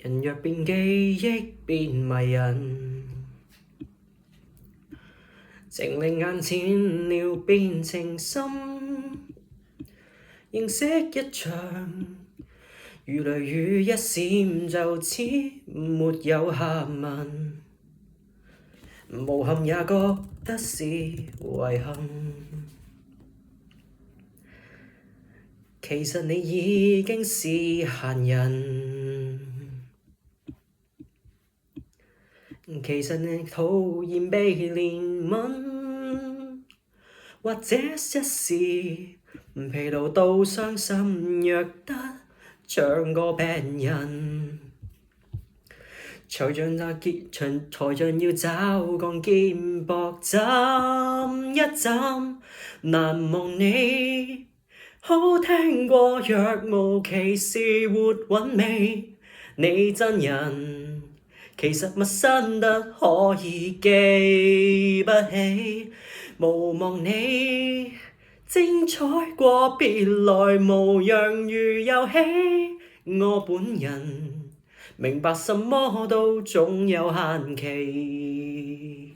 人若變記憶變迷人，情令眼淺了變情深，認識一場，如雷雨一閃就此沒有下文，無憾也覺得是遺憾。其實你已經是閒人，其實你討厭被憐憫，或者一時疲勞到傷心，弱得像個病人。才像要找鋼肩膊枕一枕，難忘你。好聽過若無其事活韻味，你真人其實陌生得可以記不起，無望你精彩過別來無恙如遊戲。我本人明白什麼都總有限期。